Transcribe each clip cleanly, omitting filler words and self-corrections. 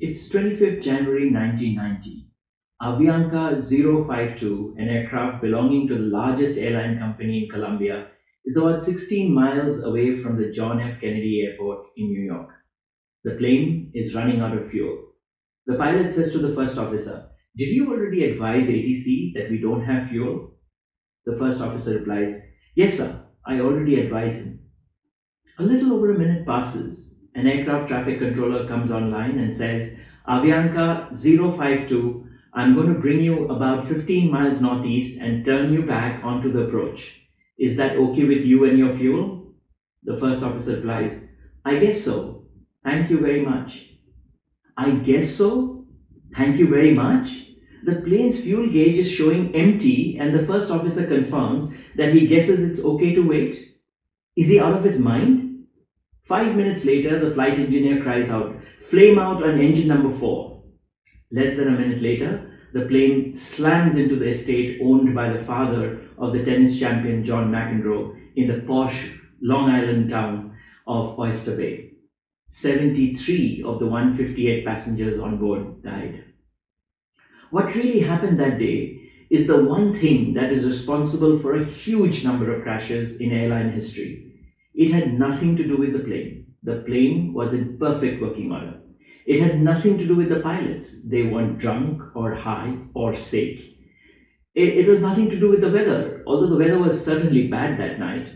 It's 25th January 1990. Avianca 052, an aircraft belonging to the largest airline company in Colombia, is about 16 miles away from the John F. Kennedy Airport in New York. The plane is running out of fuel. The pilot says to the first officer, "Did you already advise ATC that we don't have fuel?" The first officer replies, "Yes, sir, I already advised him." A little over a minute passes. An aircraft traffic controller comes online and says, "Avianca 052, I'm going to bring you about 15 miles northeast and turn you back onto the approach. Is that okay with you and your fuel?" The first officer replies, "I guess so. Thank you very much." "I guess so? Thank you very much?" The plane's fuel gauge is showing empty, and the first officer confirms that he guesses it's okay to wait. Is he out of his mind? 5 minutes later, the flight engineer cries out, "Flame out on engine number 4. Less than a minute later, the plane slams into the estate owned by the father of the tennis champion John McEnroe in the posh Long Island town of Oyster Bay. 73 of the 158 passengers on board died. What really happened that day is the one thing that is responsible for a huge number of crashes in airline history. It had nothing to do with the plane. The plane was in perfect working order. It had nothing to do with the pilots. They weren't drunk or high or sick. It was nothing to do with the weather, although the weather was certainly bad that night.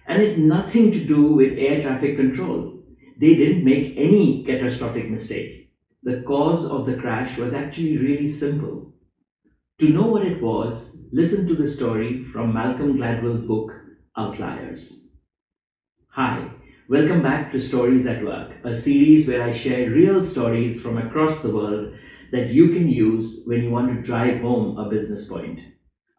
And it had nothing to do with air traffic control. They didn't make any catastrophic mistake. The cause of the crash was actually really simple. To know what it was, listen to the story from Malcolm Gladwell's book, Outliers. Hi, welcome back to Stories at Work, a series where I share real stories from across the world that you can use when you want to drive home a business point.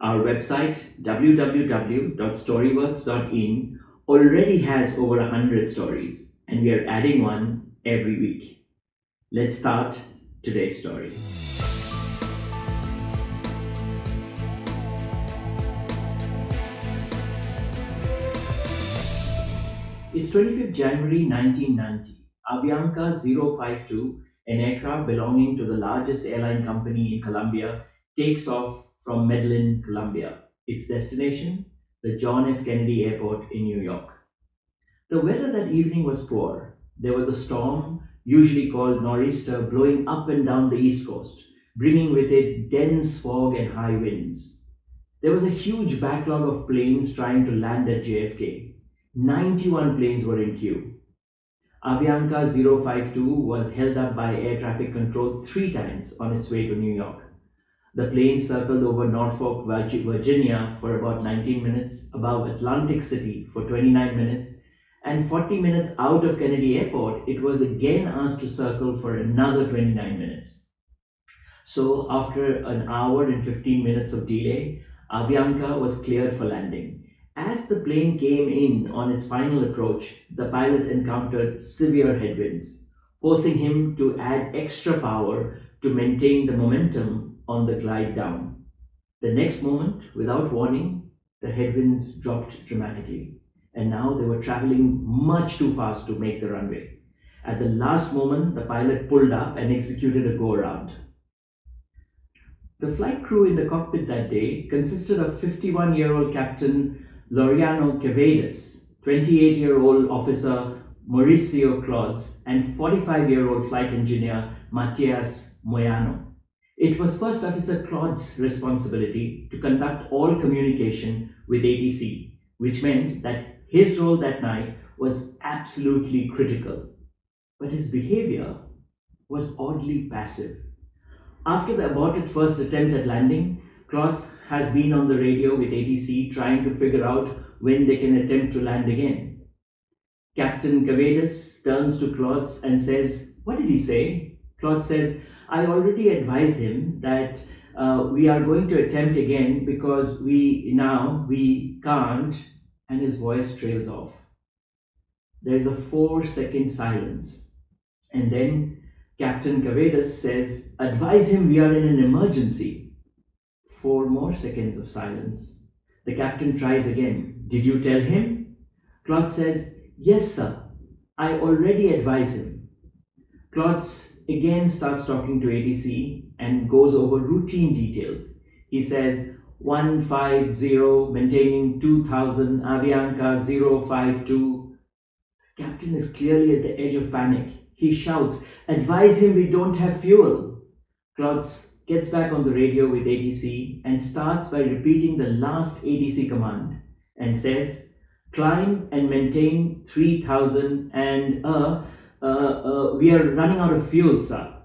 Our website, www.storyworks.in, already has over 100 stories, and we are adding one every week. Let's start today's story. It's 25th January 1990. Avianca 052, an aircraft belonging to the largest airline company in Colombia, takes off from Medellin, Colombia. Its destination, the John F. Kennedy Airport in New York. The weather that evening was poor. There was a storm, usually called nor'easter, blowing up and down the East Coast, bringing with it dense fog and high winds. There was a huge backlog of planes trying to land at JFK. 91 planes were in queue. Avianca 052 was held up by air traffic control 3 times on its way to New York. The plane circled over Norfolk, Virginia for about 19 minutes, above Atlantic City for 29 minutes, and 40 minutes out of Kennedy Airport, it was again asked to circle for another 29 minutes. So after an hour and 15 minutes of delay, Avianca was cleared for landing. As the plane came in on its final approach, the pilot encountered severe headwinds, forcing him to add extra power to maintain the momentum on the glide down. The next moment, without warning, the headwinds dropped dramatically, and now they were traveling much too fast to make the runway. At the last moment, the pilot pulled up and executed a go-around. The flight crew in the cockpit that day consisted of 51-year-old Captain Laureano Quevedas, 28-year-old officer Mauricio Clods, and 45-year-old flight engineer Matias Moyano. It was First Officer Clods' responsibility to conduct all communication with ATC, which meant that his role that night was absolutely critical. But his behavior was oddly passive. After the aborted first attempt at landing, Clods has been on the radio with ATC trying to figure out when they can attempt to land again. Captain Quevedas turns to Clods and says, "What did he say?" Clods says, "I already advised him that we are going to attempt again because we can't," and his voice trails off. There is a 4-second silence, and then Captain Quevedas says, "Advise him we are in an emergency." 4 more seconds of silence. The captain tries again. "Did you tell him?" Clods says, "Yes, sir. I already advised him." Clods again starts talking to ATC and goes over routine details. He says 150 maintaining 2000 Avianca 052. Captain is clearly at the edge of panic. He shouts, "Advise him we don't have fuel." Klotz gets back on the radio with ATC and starts by repeating the last ATC command and says, "Climb and maintain 3000 and we are running out of fuel, sir."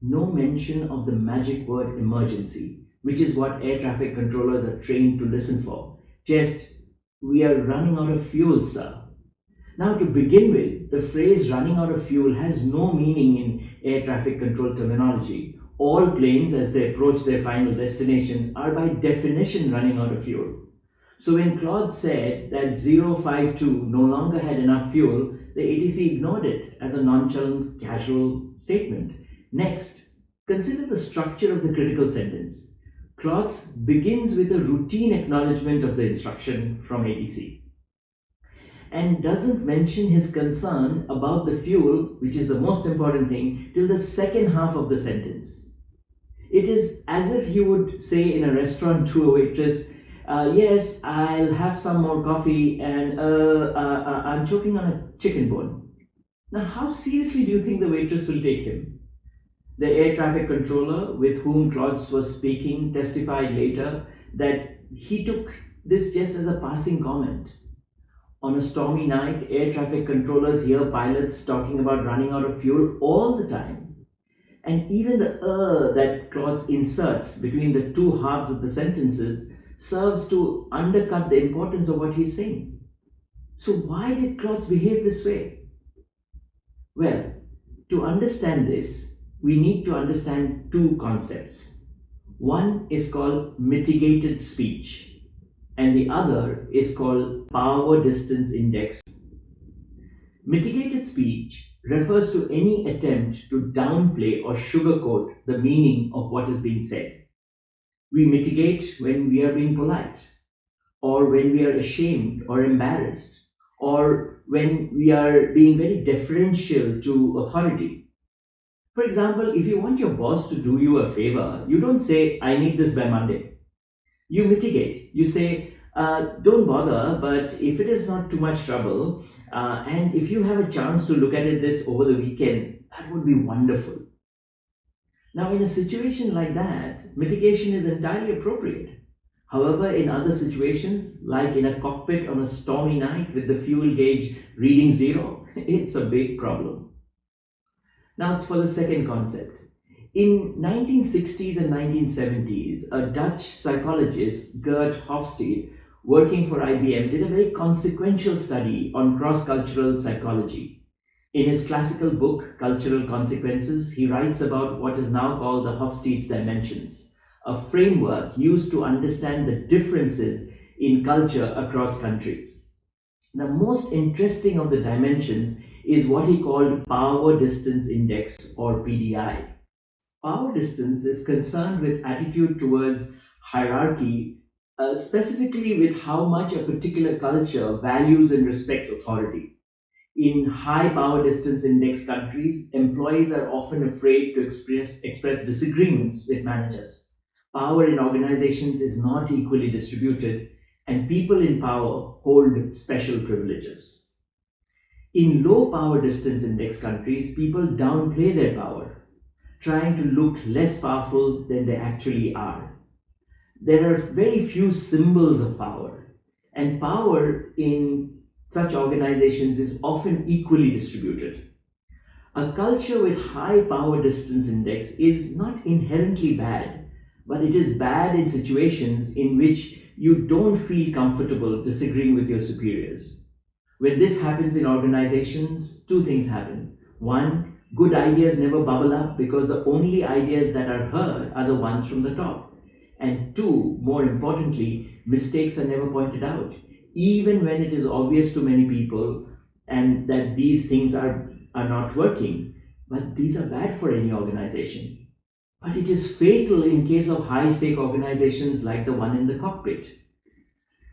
No mention of the magic word emergency, which is what air traffic controllers are trained to listen for. Just, "We are running out of fuel, sir." Now, to begin with, the phrase running out of fuel has no meaning in air traffic control terminology. All planes, as they approach their final destination, are by definition running out of fuel. So when Claude said that 052 no longer had enough fuel, the ATC ignored it as a nonchalant, casual statement. Next, consider the structure of the critical sentence. Claude begins with a routine acknowledgement of the instruction from ATC and doesn't mention his concern about the fuel, which is the most important thing, till the second half of the sentence. It is as if he would say in a restaurant to a waitress, "Yes, I'll have some more coffee and I'm choking on a chicken bone." Now, how seriously do you think the waitress will take him? The air traffic controller with whom Claude was speaking testified later that he took this just as a passing comment. On a stormy night, air traffic controllers hear pilots talking about running out of fuel all the time. And even the that Claude inserts between the two halves of the sentences serves to undercut the importance of what he's saying. So why did Claude behave this way? Well, to understand this, we need to understand two concepts. One is called mitigated speech, and the other is called power distance index. Mitigated speech refers to any attempt to downplay or sugarcoat the meaning of what is being said. We mitigate when we are being polite, or when we are ashamed or embarrassed, or when we are being very deferential to authority. For example, if you want your boss to do you a favor, you don't say, "I need this by Monday." You mitigate. You say, "Don't bother, but if it is not too much trouble, and if you have a chance to look at this over the weekend, that would be wonderful." Now, in a situation like that, mitigation is entirely appropriate. However, in other situations, like in a cockpit on a stormy night with the fuel gauge reading 0, it's a big problem. Now, for the second concept. In 1960s and 1970s, a Dutch psychologist, Gert Hofstede, working for IBM, did a very consequential study on cross-cultural psychology. In his classical book, Cultural Consequences, he writes about what is now called the Hofstede's dimensions, a framework used to understand the differences in culture across countries. The most interesting of the dimensions is what he called Power Distance Index, or PDI. Power distance is concerned with attitude towards hierarchy, specifically with how much a particular culture values and respects authority. In high power distance index countries, employees are often afraid to express disagreements with managers. Power in organizations is not equally distributed, and people in power hold special privileges. In low power distance index countries, people downplay their power, trying to look less powerful than they actually are. There are very few symbols of power, and power in such organizations is often equally distributed. A culture with high power distance index is not inherently bad, but it is bad in situations in which you don't feel comfortable disagreeing with your superiors. When this happens in organizations, two things happen. One, good ideas never bubble up because the only ideas that are heard are the ones from the top. And two, more importantly, mistakes are never pointed out, even when it is obvious to many people and that these things are not working. But these are bad for any organization. But it is fatal in case of high-stake organizations like the one in the cockpit.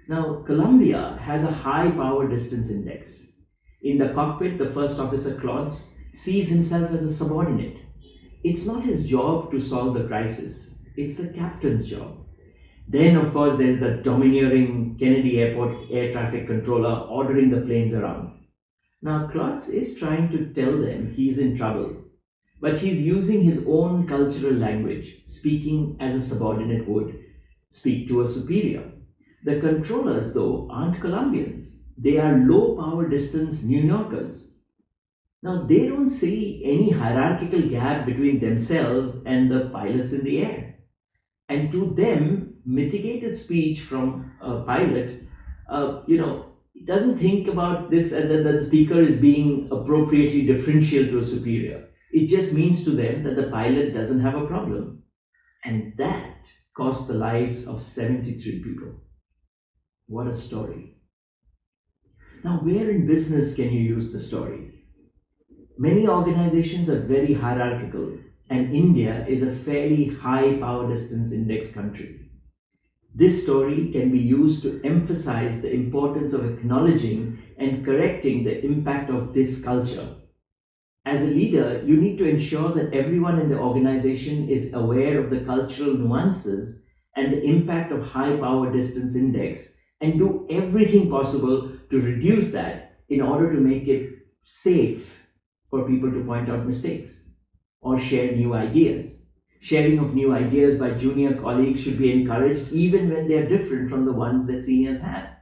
Now, Columbia has a high power distance index. In the cockpit, the first officer, Claude, sees himself as a subordinate. It's not his job to solve the crisis, it's the captain's job. Then, of course, there's the domineering Kennedy Airport air traffic controller ordering the planes around. Now, Klotz is trying to tell them he's in trouble, but he's using his own cultural language, speaking as a subordinate would speak to a superior. The controllers, though, aren't Colombians. They are low power distance New Yorkers. Now, they don't see any hierarchical gap between themselves and the pilots in the air. And to them, mitigated speech from a pilot, doesn't think about this and that the speaker is being appropriately differential to a superior. It just means to them that the pilot doesn't have a problem. And that cost the lives of 73 people. What a story. Now, where in business can you use the story? Many organizations are very hierarchical, and India is a fairly high power distance index country. This story can be used to emphasize the importance of acknowledging and correcting the impact of this culture. As a leader, you need to ensure that everyone in the organization is aware of the cultural nuances and the impact of high power distance index, and do everything possible to reduce that in order to make it safe for people to point out mistakes or share new ideas. Sharing of new ideas by junior colleagues should be encouraged even when they are different from the ones their seniors had.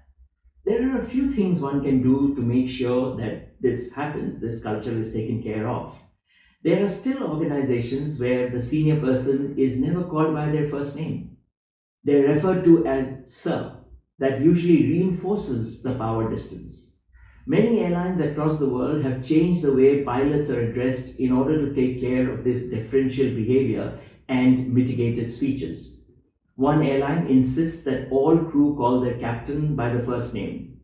There are a few things one can do to make sure that this happens, this culture is taken care of. There are still organizations where the senior person is never called by their first name. They are referred to as sir. That usually reinforces the power distance. Many airlines across the world have changed the way pilots are addressed in order to take care of this differential behavior and mitigated speeches. One airline insists that all crew call their captain by the first name.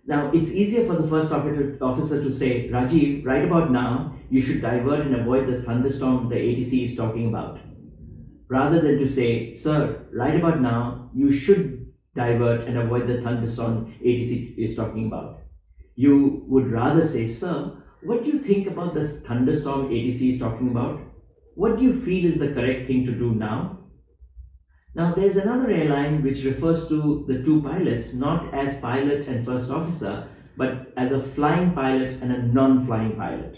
Now, it's easier for the first officer to say, Rajiv, right about now, you should divert and avoid the thunderstorm the ATC is talking about, rather than to say, sir, right about now, you should divert and avoid the thunderstorm ATC is talking about. You would rather say, sir, what do you think about this thunderstorm ATC is talking about? What do you feel is the correct thing to do now? Now, there's another airline which refers to the two pilots not as pilot and first officer, but as a flying pilot and a non-flying pilot.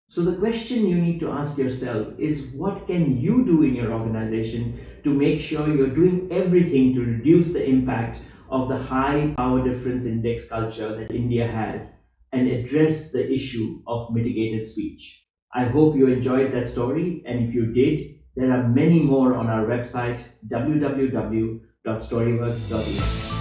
So the question you need to ask yourself is, what can you do in your organization to make sure you're doing everything to reduce the impact of the high power difference index culture that India has and address the issue of mitigated speech? I hope you enjoyed that story, and if you did, there are many more on our website www.storyworks.in.